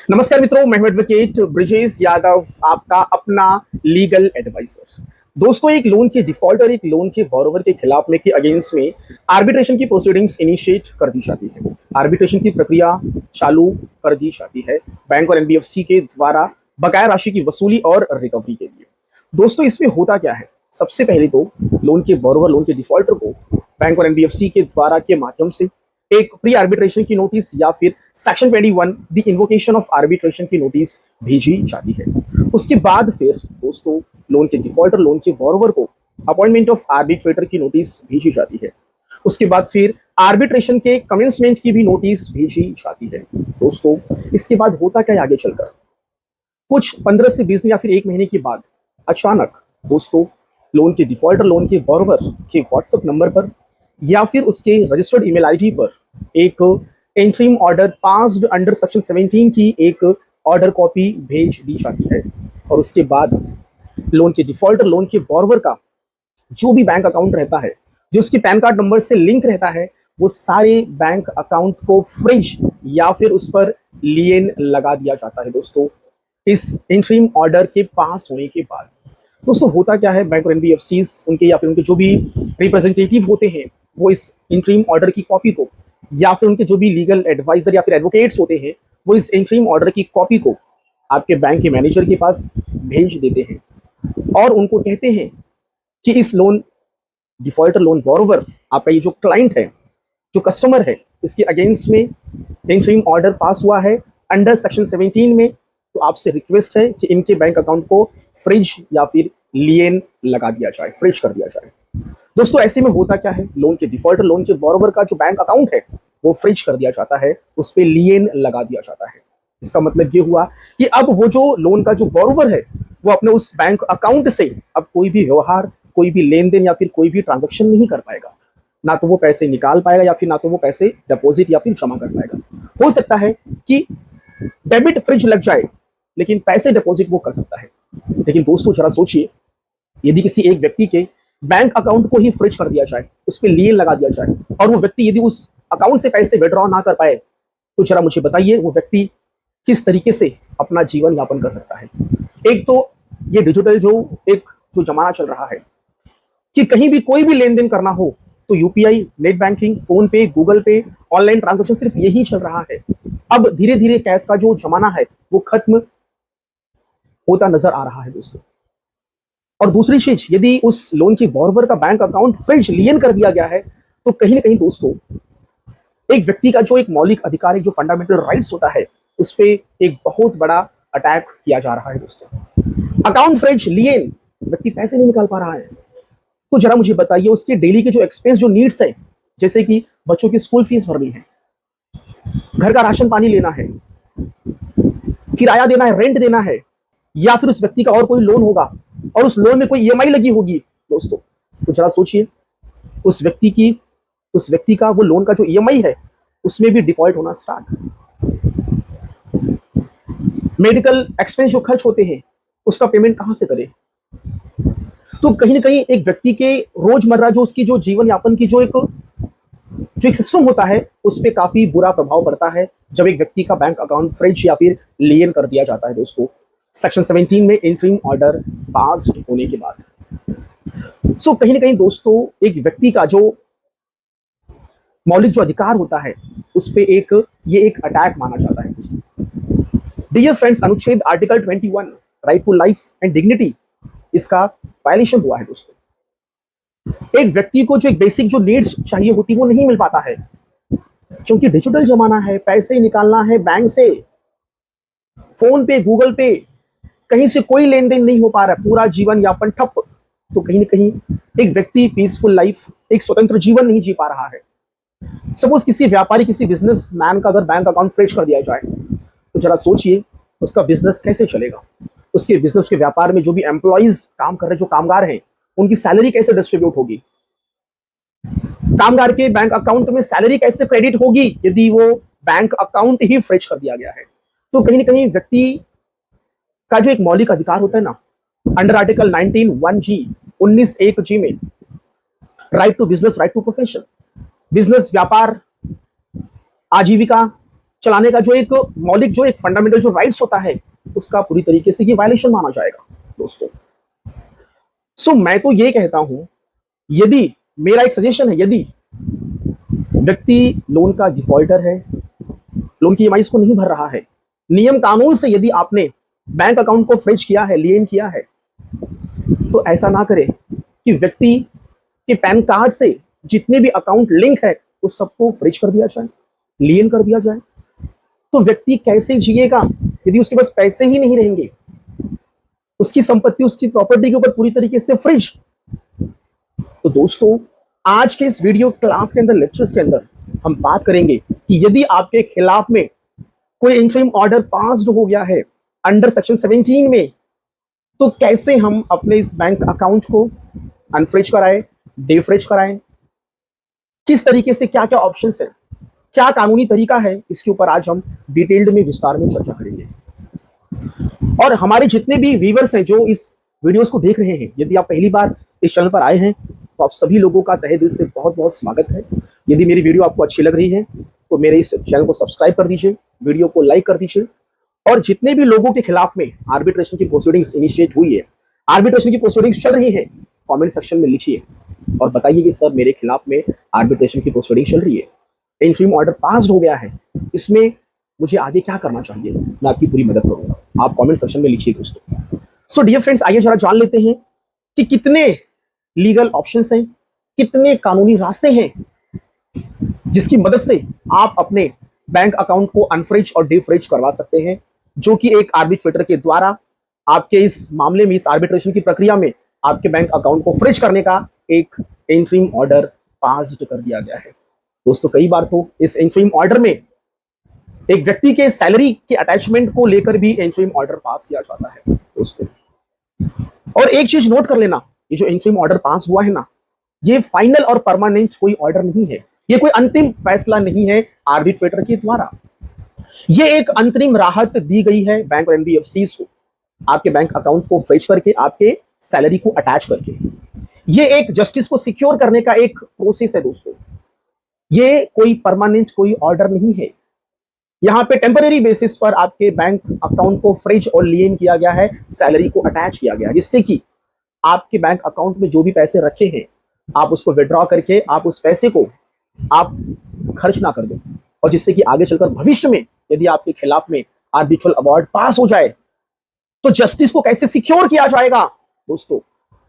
नमस्कार मित्रों, मैं हूं एडवोकेट ब्रिजेश यादव, आपका अपना लीगल एडवाइजर। दोस्तों, एक लोन के डिफॉल्ट और एक लोन के बोरोवर के खिलाफ में के अगेंस्ट में आर्बिट्रेशन की प्रोसीडिंग्स इनिशिएट कर दी जाती है। आर्बिट्रेशन की प्रक्रिया चालू कर दी जाती है बैंक और एनबीएफसी के द्वारा बकाया राशि की वसूली और रिकवरी के लिए। दोस्तों, इसमें होता क्या है? सबसे पहले तो लोन के बोरोवर, लोन के डिफॉल्टर को बैंक और एनबीएफसी के द्वारा के माध्यम से एक प्री आर्बिट्रेशन की नोटिस या फिर section 21 the invocation of arbitration की नोटिस भेजी जाती है। उसके बाद फिर दोस्तों लोन के डिफॉल्टर, लोन के बोरोवर को अपॉइंटमेंट ऑफ आर्बिट्रेटर की नोटिस भेजी जाती है। उसके बाद फिर आर्बिट्रेशन के कमेंसमेंट की भी नोटिस भेजी जाती है। दोस्तों, इसके बाद होता क्या है आगे चलकर? कुछ 15 से 20 दिन या फिर 1 महीने के बाद अचानक दोस्तों लोन के डिफॉल्टर, लोन के बोरोवर के व्हाट्सएप नंबर पर या फिर उसके रजिस्टर्ड ईमेल आईडी पर एक interim order passed under section 17 की एक ऑर्डर कॉपी भेज दी जाती है। और उसके बाद लोन के डिफॉल्टर, लोन के बोरोवर का जो भी बैंक अकाउंट रहता है, जो उसके पैन कार्ड नंबर से लिंक रहता है, वो सारे बैंक अकाउंट को फ्रीज या फिर उस पर लियन लगा दिया जाता है। दोस्तों, इस इंटरिम ऑर्डर के पास होने के बाद दोस्तों होता क्या है, बैंक और एनबीएफसी उनके या फिर उनके जो भी रिप्रेजेंटेटिव होते हैं, वो इस इंटरिम ऑर्डर की कॉपी को या फिर उनके जो भी लीगल एडवाइजर या फिर एडवोकेट्स होते हैं, वो इस इंटरिम ऑर्डर की कॉपी को आपके बैंक के मैनेजर के पास भेज देते हैं और उनको कहते हैं कि इस लोन डिफॉल्टर, लोन बोरोवर, आपका ये जो क्लाइंट है, जो कस्टमर है, इसके अगेंस्ट में इंटरिम ऑर्डर पास हुआ है अंडर सेक्शन 17 में। तो आपसे रिक्वेस्ट है कि इनके बैंक अकाउंट को फ्रिज या फिर लियन लगा दिया जाए, फ्रिज कर दिया जाए। दोस्तों, ऐसे में होता क्या है, लोन के डिफॉल्टर, लोन के बोरोवर का जो बैंक अकाउंट है वो फ्रिज कर दिया जाता है, उस पर लियन लगा दिया जाता है। इसका मतलब ये हुआ कि अब वो जो लोन का जो बोरोवर है, वो अपने उस बैंक अकाउंट से अब कोई भी व्यवहार, कोई भी लेन देन या फिर कोई भी ट्रांजेक्शन नहीं कर पाएगा। ना तो वो पैसे निकाल पाएगा या फिर ना तो वो पैसे डिपॉजिट या फिर जमा कर पाएगा। हो सकता है कि डेबिट फ्रिज लग जाए, लेकिन पैसे डिपॉजिट वो कर सकता है। लेकिन दोस्तों जरा सोचिए, यदि किसी एक व्यक्ति के बैंक अकाउंट को ही फ्रिज कर दिया जाए, उस पर लियन लगा दिया जाए और वो व्यक्ति यदि उस अकाउंट से पैसे विड्रॉ ना कर पाए, तो जरा मुझे बताइए वो व्यक्ति किस तरीके से अपना जीवन यापन कर सकता है। एक तो ये डिजिटल जो जमाना चल रहा है कि कहीं भी कोई भी लेन देन करना हो तो यूपीआई, नेट बैंकिंग, फोन पे, गूगल पे, ऑनलाइन ट्रांजेक्शन सिर्फ यही चल रहा है। अब धीरे धीरे कैश का जो जमाना है वो खत्म होता नजर आ रहा है दोस्तों। और दूसरी चीज, यदि उस लोन के बोरोवर का बैंक अकाउंट फ्रिज, लियन कर दिया गया है, तो कहीं ना कहीं दोस्तों एक व्यक्ति का जो एक मौलिक अधिकार, एक जो फंडामेंटल राइट्स होता है, उस पर एक बहुत बड़ा अटैक किया जा रहा है दोस्तों। अकाउंट फ्रिज, लियन, व्यक्ति पैसे नहीं निकाल पा रहा है, तो जरा मुझे बताइए उसके डेली के जो एक्सपेंस, जो नीड्स है, जैसे कि बच्चों की स्कूल फीस भरनी है, घर का राशन पानी लेना है, किराया देना है, रेंट देना है, या फिर उस व्यक्ति का और कोई लोन होगा और उस लोन में कोई ईएमआई लगी होगी दोस्तों, तो जरा सोचिए उस व्यक्ति का वो लोन का जो ईएमआई है उसमें भी डिफॉल्ट होना स्टार्ट। मेडिकल एक्सपेंस जो खर्च होते हैं उसका पेमेंट कहां से करे? तो कहीं ना कहीं एक व्यक्ति के रोजमर्रा जो उसकी जो जीवन यापन की जो एक सिस्टम होता है, उस पर काफी बुरा प्रभाव पड़ता है जब एक व्यक्ति का बैंक अकाउंट फ्रिज या फिर लियन कर दिया जाता है दोस्तों, सेक्शन 17 में इंटरिम ऑर्डर पास होने के बाद। कहीं ना कहीं दोस्तों एक व्यक्ति का जो मौलिक जो अधिकार होता है उस पे ये एक अटैक माना जाता है दोस्तों। डियर फ्रेंड्स, अनुच्छेद article 21, right to life and dignity, इसका वायलेशन हुआ है दोस्तों। एक व्यक्ति को जो एक बेसिक जो नीड्स चाहिए होती वो नहीं मिल पाता है, क्योंकि डिजिटल जमाना है, पैसे निकालना है बैंक से, फोन पे, गूगल पे, कहीं से कोई लेन देन नहीं हो पा रहा है, पूरा जीवन यापन ठप। तो कहीं ना कहीं एक व्यक्ति पीसफुल लाइफ, एक स्वतंत्र जीवन नहीं जी पा रहा है। सपोज किसी व्यापारी, किसी बिजनेस मैन का अगर बैंक अकाउंट फ्रीज कर दिया जाए, तो जरा सोचिए उसका बिजनेस कैसे चलेगा। उसके बिजनेस के व्यापार में जो भी एम्प्लॉइज काम कर रहे, जो कामगार हैं, उनकी सैलरी कैसे डिस्ट्रीब्यूट होगी? कामगार के बैंक अकाउंट में सैलरी कैसे क्रेडिट होगी यदि वो बैंक अकाउंट ही फ्रीज कर दिया गया है? तो कहीं ना कहीं व्यक्ति का जो एक मौलिक अधिकार होता है ना, अंडर आर्टिकल 19(1)(g), 19(1)(g) में right to business, right to profession, business, व्यापार, आजीविका, चलाने का जो एक मौलिक जो एक फंडामेंटल जो राइट्स होता है उसका पूरी तरीके से ये वायलेशन माना जाएगा दोस्तों। सो मैं तो ये कहता हूं, यदि मेरा एक सजेशन है, यदि व्यक्ति लोन का डिफॉल्टर है, लोन की ईएमआई को नहीं भर रहा है, नियम कानून से यदि आपने बैंक अकाउंट को फ्रीज किया है, लिएन किया है, तो ऐसा ना करें कि व्यक्ति के पैन कार्ड से जितने भी अकाउंट लिंक है उस सबको फ्रीज कर दिया जाए, लिएन कर दिया जाए। तो व्यक्ति कैसे जिएगा यदि उसके पास पैसे ही नहीं रहेंगे, उसकी संपत्ति, उसकी प्रॉपर्टी के ऊपर पूरी तरीके से फ्रीज। तो दोस्तों आज के इस वीडियो क्लास के अंदर, लेक्चर्स के अंदर हम बात करेंगे कि यदि आपके खिलाफ में कोई इंटरिम ऑर्डर पास्ड हो गया है अंडर सेक्शन 17 में, तो कैसे हम अपने इस बैंक अकाउंट को अनफ्रीज कराएं, डिफ्रीज कराएं, किस तरीके से, क्या क्या ऑप्शंस हैं, क्या कानूनी तरीका है, इसके ऊपर आज हम डिटेल्ड में, विस्तार में चर्चा करेंगे। और हमारे जितने भी व्यूअर्स हैं जो इस वीडियोस को देख रहे हैं, यदि आप पहली बार इस चैनल पर आए हैं तो आप सभी लोगों का तहे दिल से बहुत बहुत स्वागत है। यदि मेरी वीडियो आपको अच्छी लग रही है तो मेरे इस चैनल को सब्सक्राइब कर दीजिए, वीडियो को लाइक कर दीजिए। और जितने भी लोगों के खिलाफ में आर्बिट्रेशन की प्रोसीडिंग्स इनिशिएट हुई है, आर्बिट्रेशन की प्रोसीडिंग्स चल रही है, कमेंट सेक्शन में लिखिए और बताइए कि सर मेरे खिलाफ में आर्बिट्रेशन की प्रोसीडिंग चल रही है, इंटरिम ऑर्डर पास्ड हो गया है, इसमें मुझे आगे क्या करना चाहिए, मैं आपकी पूरी मदद करूंगा। आप कमेंट सेक्शन में लिखिए दोस्तों। सो डियर फ्रेंड्स, आइए जरा जान लेते हैं कि कितने लीगल ऑप्शंस हैं, कितने कानूनी रास्ते हैं जिसकी मदद से आप अपने बैंक अकाउंट को अनफ्रीज और डिफ्रीज करवा सकते हैं, जो कि एक आर्बिट्रेटर के द्वारा आपके इस मामले में, इस आर्बिट्रेशन की प्रक्रिया में आपके बैंक अकाउंट को फ्रीज करने का एक इंटरिम ऑर्डर पास कर दिया गया है। दोस्तों कई बार तो इस इंटरिम ऑर्डर में एक व्यक्ति के सैलरी के अटैचमेंट को लेकर भी इंटरिम ऑर्डर पास किया जाता है दोस्तों। और एक चीज नोट कर लेना, ये जो इंटरिम ऑर्डर पास हुआ है ना, ये फाइनल और परमानेंट कोई ऑर्डर नहीं है, ये कोई अंतिम फैसला नहीं है आर्बिट्रेटर के द्वारा। ये एक अंतरिम राहत दी गई है बैंक और एनबीएफसीज को, आपके बैंक अकाउंट को फ्रीज करके, आपके सैलरी को अटैच करके। ये एक जस्टिस को सिक्योर करने का एक प्रोसेस है दोस्तों, ये कोई परमानेंट कोई ऑर्डर नहीं है। यहाँ पे टेम्पररी बेसिस पर आपके बैंक अकाउंट को फ्रीज और लिएन किया गया है, सैलरी को अटैच किया गया है, जिससे कि आपके बैंक अकाउंट में जो भी पैसे रखे हैं आप उसको विड्रॉ करके आप उस पैसे को आप खर्च ना कर दें, और जिससे कि आगे चलकर भविष्य में यदि आपके खिलाफ में आर्बिट्रल अवार्ड पास हो जाए तो जस्टिस को कैसे सिक्योर किया जाएगा दोस्तों।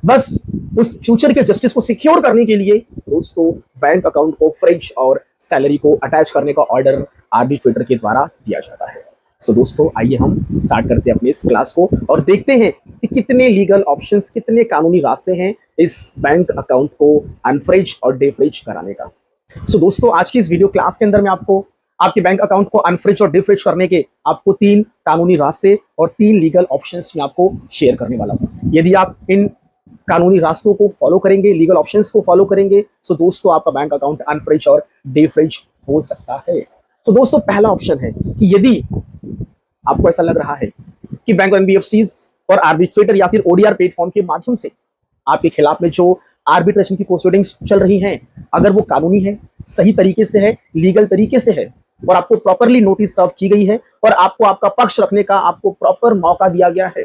बस उस फ्यूचर के जस्टिस को सिक्योर करने के लिए दोस्तों बैंक अकाउंट को फ्रीज और सैलरी को अटैच करने का ऑर्डर आर्बिट्रेटर के द्वारा दिया जाता है। सो दोस्तों आइए हम स्टार्ट करते हैं अपने इस क्लास को और देखते हैं कि कितने लीगल ऑप्शंस, कितने कानूनी रास्ते हैं इस बैंक अकाउंट को अनफ्रीज और डिफ्रीज कराने का। सो दोस्तों आज की इस वीडियो क्लास के अंदर मैं आपको आपके बैंक अकाउंट को अनफ्रीज और डिफ्रीज करने के आपको 3 कानूनी रास्ते और 3 लीगल ऑप्शंस में आपको शेयर करने वाला हूं। यदि आप इन कानूनी रास्तों को फॉलो करेंगे, लीगल ऑप्शंस को फॉलो करेंगे, सो दोस्तों आपका बैंक अकाउंट अनफ्रीज और डिफ्रीज हो सकता है। सो दोस्तों पहला ऑप्शन है कि यदि आपको ऐसा लग रहा है कि बैंक और एनबीएफसीज और आर्बिट्रेटर या फिर ओडीआर प्लेटफॉर्म के माध्यम से आपके खिलाफ में जो आर्बिट्रेशन की प्रोसीडिंग्स चल रही हैं, अगर वो कानूनी है, सही तरीके से है, लीगल तरीके से है और आपको प्रॉपरली नोटिस सर्व की गई है और आपको आपका पक्ष रखने का आपको प्रॉपर मौका दिया गया है,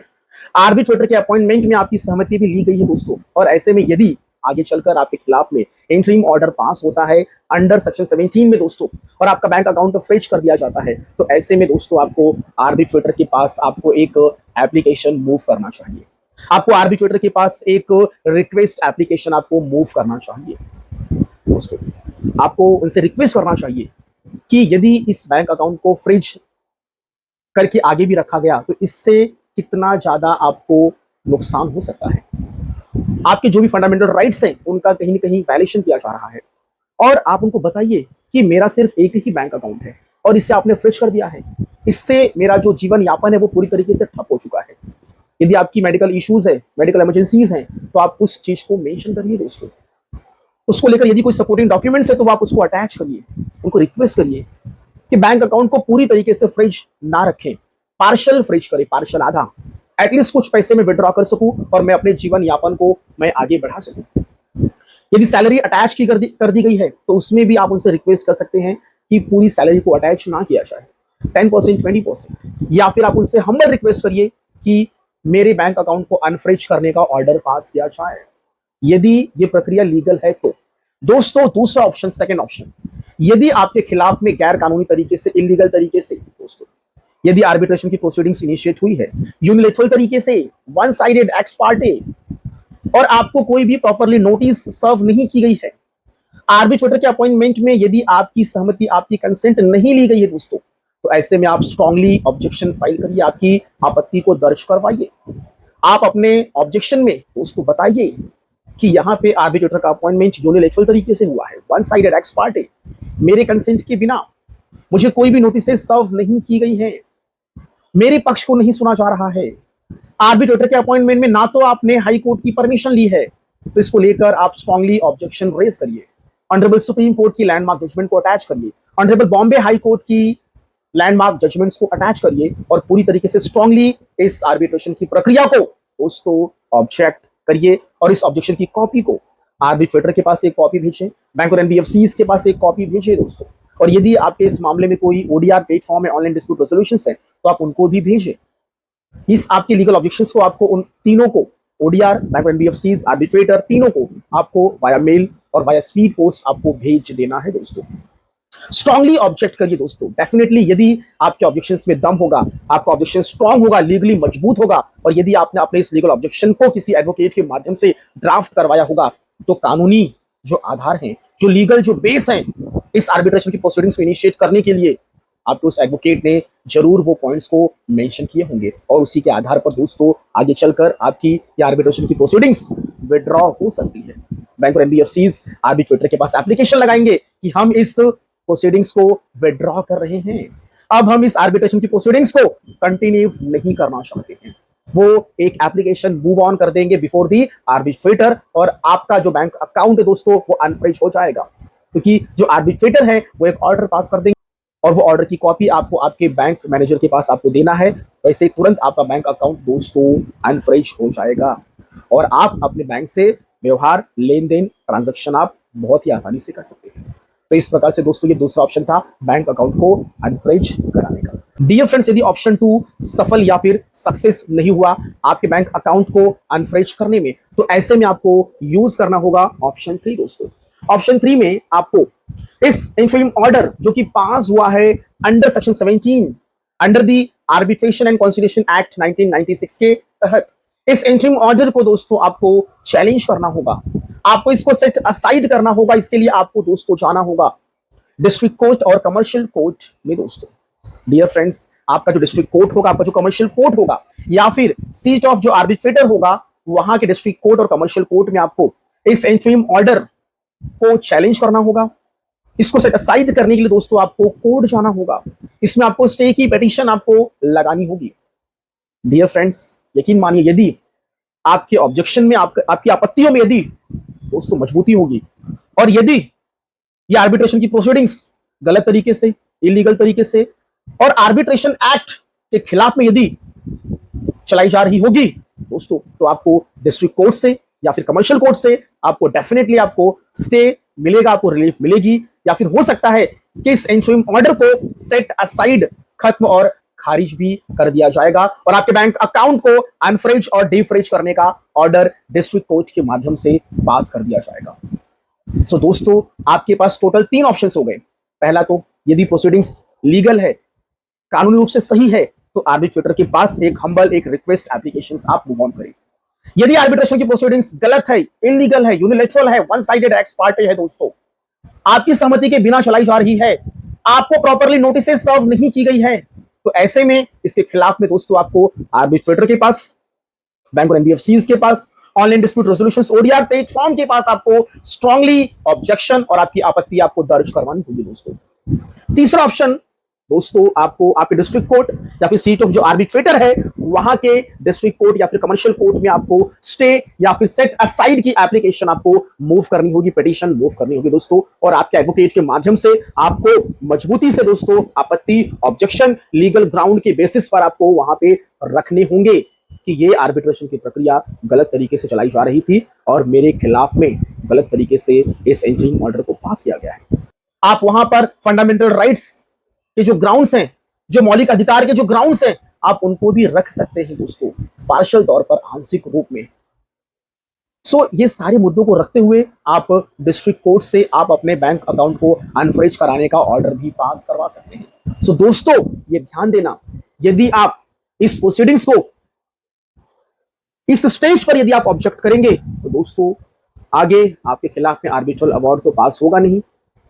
आर्बिट्रेटर के अपॉइंटमेंट में आपकी सहमति भी ली गई है दोस्तों, और ऐसे में यदि आगे चलकर आपके खिलाफ में इंटरिम ऑर्डर पास होता है अंडर सेक्शन 17 में दोस्तों और आपका बैंक अकाउंट फ्रीज कर दिया जाता है, तो ऐसे में दोस्तों आपको आर्बिट्रेटर के पास आपको एक एप्लीकेशन मूव करना चाहिए, आपको आर्बिट्रेटर के पास एक रिक्वेस्ट एप्लीकेशन आपको मूव करना चाहिए दोस्तों। आपको उनसे रिक्वेस्ट करना चाहिए कि यदि इस बैंक अकाउंट को फ्रीज करके आगे भी रखा गया तो इससे कितना ज्यादा आपको नुकसान हो सकता है, आपके जो भी फंडामेंटल राइट्स हैं उनका कहीं ना कहीं वायलेशन किया जा रहा है, और आप उनको बताइए कि मेरा सिर्फ एक ही बैंक अकाउंट है और इससे आपने फ्रीज कर दिया है, इससे मेरा जो जीवन यापन है वो पूरी तरीके से ठप हो चुका है। यदि आपकी मेडिकल इश्यूज है, मेडिकल इमरजेंसीज हैं, तो आप उस चीज को मेंशन करिए दोस्तों, उसको लेकर यदि कोई सपोर्टिंग डॉक्यूमेंट्स है तो आप उसको अटैच करिए, उनको रिक्वेस्ट करिए कि बैंक अकाउंट को पूरी तरीके से फ्रीज ना रखें, पार्शियल फ्रीज करें, पार्शियल आधा, एटलीस्ट कुछ पैसे में विड्रॉ कर सकूं और मैं अपने जीवन यापन को मैं आगे बढ़ा सकूं। यदि सैलरी अटैच कर दी गई है तो उसमें भी आप उनसे रिक्वेस्ट कर सकते हैं कि पूरी सैलरी को अटैच ना किया जाए, 10%, 20%, या फिर आप उनसे हम्बल रिक्वेस्ट करिए कि मेरे बैंक अकाउंट को अनफ्रेज करने का ऑर्डर पास किया जाए। यदि ये प्रक्रिया लीगल है तो दोस्तों दूसरा ऑप्शन, सेकंड ऑप्शन, यदि आपके खिलाफ में गैर कानूनी तरीके से, इलीगल तरीके से दोस्तों यदि आर्बिट्रेशन की प्रोसीडिंग्स इनिशिएट हुई है यूनिलैटरल तरीके से, वन साइडेड, एक्स पार्टी, और आपको कोई भी प्रॉपरली नोटिस सर्व नहीं की गई है, आर्बिट्रेटर के अपॉइंटमेंट में यदि आपकी सहमति, आपकी कंसेंट नहीं ली गई है दोस्तों, तो ऐसे में आप स्ट्रांगली ऑब्जेक्शन फाइल करिए, आपकी आपत्ति को दर्ज करवाइए। आप अपने ऑब्जेक्शन में दोस्तों बताइए कि यहाँ पे आर्बिट्रेटर का अपॉइंटमेंट यूनिलैटरल तरीके से हुआ है, वन साइडेड, एक्स पार्टी, मेरे कंसेंट के बिना मुझे कोई भी नोटिस सर्व नहीं की गई है, मेरे पक्ष को नहीं सुना जा रहा है, आर्बिट्रेटर के अपॉइंटमेंट में ना तो आपने हाई कोर्ट की परमिशन ली है, तो इसको लेकर आप स्ट्रांगली ऑब्जेक्शन रेज करिए। ऑनरेबल सुप्रीम कोर्ट की लैंडमार्क जजमेंट को अटैच करिए, ऑनरेबल बॉम्बे हाई कोर्ट की लैंडमार्क जजमेंट्स को अटैच करिए और पूरी तरीके से स्ट्रांगली इस आर्बिट्रेशन की प्रक्रिया को दोस्तों ऑब्जेक्ट करिए और इस ऑब्जेक्शन की कॉपी को आर्बिट्रेटर के पास एक कॉपी भेजें, बैंक और एनबीएफसीज के पास एक कॉपी भेजें दोस्तों, और यदि आपके इस मामले में कोई ओडीआर प्लेटफॉर्म है, ऑनलाइन डिस्प्यूट रेजोल्यूशन है, तो आप उनको भी भेजें। इस आपके लीगल ऑब्जेक्शंस को आपको उन तीनों को, ओडीआर, बैंक और एनबीएफसीज, आर्बिट्रेटर, तीनों को आपको वाया मेल और वाया स्पीड पोस्ट आपको भेज देना है दोस्तों। स्ट्रांगली ऑब्जेक्ट करिए दोस्तों। डेफिनेटली यदि आपके ऑब्जेक्शंस में दम होगा, आपका ऑब्जेक्शन स्ट्रांग होगा, लीगली मजबूत होगा, और यदि आपने अपने इस लीगल ऑब्जेक्शन को किसी एडवोकेट के माध्यम से ड्राफ्ट करवाया होगा, तो कानूनी जो आधार हैं, जो लीगल जो बेस हैं इस आर्बिट्रेशन की प्रोसीडिंग्स को इनिशिएट करने के लिए, आपके उस एडवोकेट ने जरूर वो पॉइंट्स को मेंशन किए होंगे, और उसी के आधार पर दोस्तों आगे चलकर आपकी ये आर्बिट्रेशन की प्रोसीडिंग्स विड्रॉ हो सकती है। बैंक और एनबीएफसीज आर्बिट्रेटर के पास एप्लीकेशन लगाएंगे कि हम इस प्रोसीडिंग्स को विड्रॉ कर रहे हैं, अब हम इस आर्बिट्रेशन की प्रोसीडिंग्स को कंटिन्यू नहीं करना चाहते हैं। वो एक एप्लीकेशन मूव ऑन कर देंगे बिफोर दी आर्बिट्रेटर, और आपका जो बैंक अकाउंट है दोस्तों वो अनफ्रेज हो जाएगा, क्योंकि जो आर्बिट्रेटर है वो एक ऑर्डर पास कर देंगे और वो ऑर्डर की कॉपी आपको आपके बैंक मैनेजर के पास आपको देना है। वैसे तुरंत आपका बैंक अकाउंट दोस्तों अनफ्रेज हो जाएगा और आप अपने बैंक से व्यवहार, लेन देन, ट्रांजैक्शन आप बहुत ही आसानी से कर सकते हैं। तो इस प्रकार से दोस्तों ये दूसरा ऑप्शन था बैंक अकाउंट को अनफ्रेज कराने का। डियर फ्रेंड्स, यदि ऑप्शन 2 सफल या फिर सक्सेस नहीं हुआ आपके बैंक अकाउंट को अनफ्रेज करने में, तो ऐसे में आपको यूज करना होगा ऑप्शन 3 दोस्तों। ऑप्शन 3 में आपको इस इंटरिम ऑर्डर जो कि पास हुआ है under section 17 under the arbitration and conciliation act 1996 के तहत, इस इंटरिम ऑर्डर को दोस्तों आपको चैलेंज करना होगा, आपको इसको सेट असाइड करना होगा। इसके लिए आपको दोस्तों जाना होगा डिस्ट्रिक्ट कोर्ट और कमर्शियल कोर्ट में दोस्तों। डियर फ्रेंड्स, आपका जो डिस्ट्रिक्ट कोर्ट होगा, आपका जो कमर्शियल कोर्ट होगा, या फिर सीट ऑफ जो आर्बिट्रेटर होगा, वहां के डिस्ट्रिक्ट कोर्ट और कमर्शियल कोर्ट में आपको इस इंटरिम ऑर्डर को चैलेंज करना होगा। इसको सेट असाइड करने के लिए दोस्तों आपको कोर्ट जाना होगा, इसमें आपको स्टे की पिटीशन आपको लगानी होगी। डियर फ्रेंड्स, यकीन मानिए यदि आपके ऑब्जेक्शन में, आपकी आपत्तियों में यदि दोस्तों मजबूती होगी, और यदि ये आर्बिट्रेशन की प्रोसीडिंग्स गलत तरीके से, इलीगल तरीके से और आर्बिट्रेशन एक्ट के खिलाफ में यदि चलाई जा रही होगी दोस्तों, तो आपको डिस्ट्रिक्ट कोर्ट से या फिर कमर्शियल कोर्ट से आपको डेफिनेटली आपको स्टे मिलेगा, आपको रिलीफ मिलेगी, या फिर हो सकता है कि इस इंटरिम ऑर्डर को सेट असाइड, खत्म और खारिज भी कर दिया जाएगा और आपके बैंक अकाउंट को अनफ्रेज और डीफ्रेज करने का ऑर्डर डिस्ट्रिक्ट कोर्ट के माध्यम से पास कर दिया जाएगा। सो दोस्तों, आपके पास टोटल 3 ऑप्शंस हो गए। पहला तो यदि प्रोसीडिंग्स लीगल है, कानूनी रूप से सही है, तो आर्बिट्रेटर के पास एक हम्बल, एक रिक्वेस्ट एप्लीकेशंस आप मूव ऑन करें। यदि आर्बिट्रेशन की प्रोसीडिंग्स गलत है, इलीगल है, यूनिलैटरल है, वन साइडेड एक्स पार्टी है दोस्तों, आपकी सहमति के बिना चलाई जा रही है, आपको प्रॉपरली नोटिस सर्व नहीं की गई है, तो ऐसे में इसके खिलाफ में दोस्तों आपको आर्बिट्रेटर के पास, बैंक और एनबीएफसीज के पास, online dispute resolutions ODR platform के पास आपको स्ट्रांगली ऑब्जेक्शन और आपकी आपत्ति आपको दर्ज करवानी होगी दोस्तों। तीसरा ऑप्शन दोस्तों, आपको आपके डिस्ट्रिक्ट कोर्ट या फिर सीट ऑफ जो आर्बिट्रेटर है वहां के डिस्ट्रिक्ट कोर्ट या फिर कमर्शियल कोर्ट में आपको स्टे या फिर सेट असाइड की एप्लीकेशन आपको मूव करनी होगी, पिटीशन मूव करनी होगी दोस्तों, और आपके एडवोकेट के माध्यम से आपको मजबूती से दोस्तों आपत्ति, ऑब्जेक्शन लीगल ग्राउंड के बेसिस पर आपको वहां पे रखने होंगे कि ये आर्बिट्रेशन की प्रक्रिया गलत तरीके से चलाई जा रही थी और मेरे खिलाफ में गलत तरीके से इस इंटरिम ऑर्डर को पास किया गया है। आप वहां पर फंडामेंटल राइट्स के जो ग्राउंड्स हैं जो मौलिक अधिकार के जो ग्राउंड्स हैं आप उनको भी रख सकते हैं दोस्तों, पार्शियल तौर पर, आंशिक रूप में। ये सारे मुद्दों को रखते हुए आप डिस्ट्रिक्ट कोर्ट से आप अपने बैंक अकाउंट को अनफ्रेज कराने का ऑर्डर भी पास करवा सकते हैं। दोस्तों ये ध्यान देना, यदि आप इस प्रोसीडिंग्स को इस स्टेज पर यदि आप ऑब्जेक्ट करेंगे तो दोस्तों आगे आपके खिलाफ में आर्बिट्रल अवार्ड तो पास होगा नहीं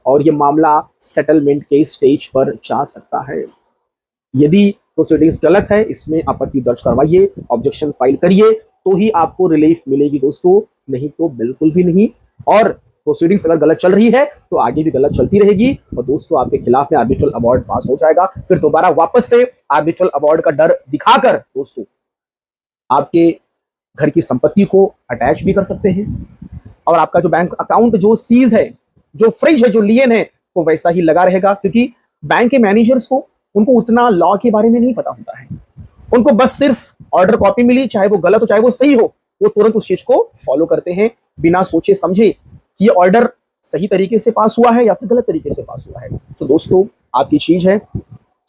और ये मामला सेटलमेंट के स्टेज पर जा सकता है। यदि प्रोसीडिंग्स गलत है, इसमें आपत्ति दर्ज करवाइए, ऑब्जेक्शन फाइल करिए, तो ही आपको रिलीफ मिलेगी दोस्तों, नहीं तो बिल्कुल भी नहीं। और प्रोसीडिंग्स अगर गलत चल रही है तो आगे भी गलत चलती रहेगी और दोस्तों आपके खिलाफ में आर्बिट्रल अवार्ड पास हो जाएगा। फिर दोबारा वापस से आर्बिट्रल अवार्ड का डर दिखाकर दोस्तों आपके घर की संपत्ति को अटैच भी कर सकते हैं और आपका जो बैंक अकाउंट जो सीज है, जो फ्रीज है, जो लियन है, वो वैसा ही लगा रहेगा, क्योंकि बैंक के मैनेजर्स को उनको उतना लॉ के बारे में नहीं पता होता है। उनको बस सिर्फ ऑर्डर कॉपी मिली, चाहे वो गलत हो चाहे वो सही हो, वो तुरंत उस चीज को फॉलो करते हैं बिना सोचे समझे कि ये ऑर्डर सही तरीके से पास हुआ है या फिर गलत तरीके से पास हुआ है। तो दोस्तों आपकी चीज है,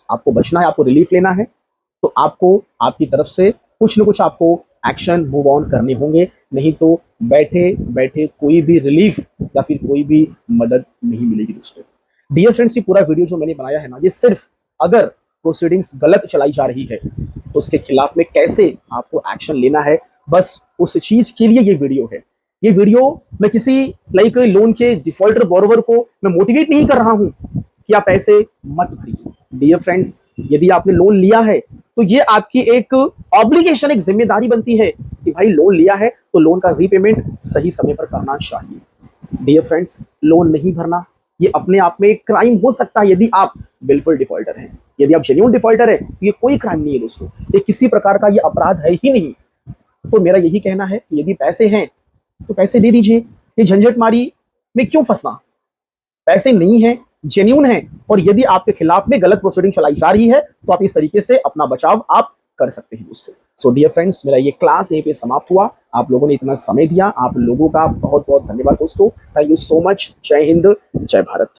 आपको बचना है, आपको रिलीफ लेना है, तो आपको आपकी तरफ से कुछ न कुछ आपको एक्शन मूव ऑन करने होंगे, नहीं तो बैठे बैठे कोई भी रिलीफ या फिर कोई भी मदद नहीं मिलेगी दोस्तों। डियर फ्रेंड्स, ये पूरा वीडियो जो मैंने बनाया है ना, ये सिर्फ अगर प्रोसीडिंग्स गलत चलाई जा रही है तो उसके खिलाफ में कैसे आपको एक्शन लेना है, बस उस चीज के लिए ये वीडियो है। ये वीडियो मैं किसी लोन के डिफॉल्टर बोरोवर को मैं मोटिवेट नहीं कर रहा हूं कि आप पैसे मत भरिए। डियर फ्रेंड्स, यदि आपने लोन लिया है तो ये आपकी एक ऑब्लिगेशन, एक जिम्मेदारी बनती है कि भाई लोन लिया है तो लोन का रीपेमेंट सही समय पर करना चाहिए। डियर फ्रेंड्स, लोन नहीं भरना ये अपने आप में एक क्राइम हो सकता है यदि आप बिल्कुल डिफॉल्टर हैं। यदि आप जेन्युइन डिफॉल्टर है तो ये कोई क्राइम नहीं है दोस्तों, ये किसी प्रकार का ये अपराध है ही नहीं। तो मेरा यही कहना है कि यदि पैसे हैं तो पैसे दे दीजिए, ये झंझटमारी में क्यों फंसना। पैसे नहीं है, जेन्युइन है, और यदि आपके खिलाफ में गलत प्रोसीडिंग चलाई जा रही है तो आप इस तरीके से अपना बचाव आप कर सकते हैं दोस्तों। सो डियर फ्रेंड्स, मेरा ये क्लास यहीं पे समाप्त हुआ। आप लोगों ने इतना समय दिया, आप लोगों का बहुत बहुत धन्यवाद दोस्तों। Thank you so much. जय हिंद, जय भारत।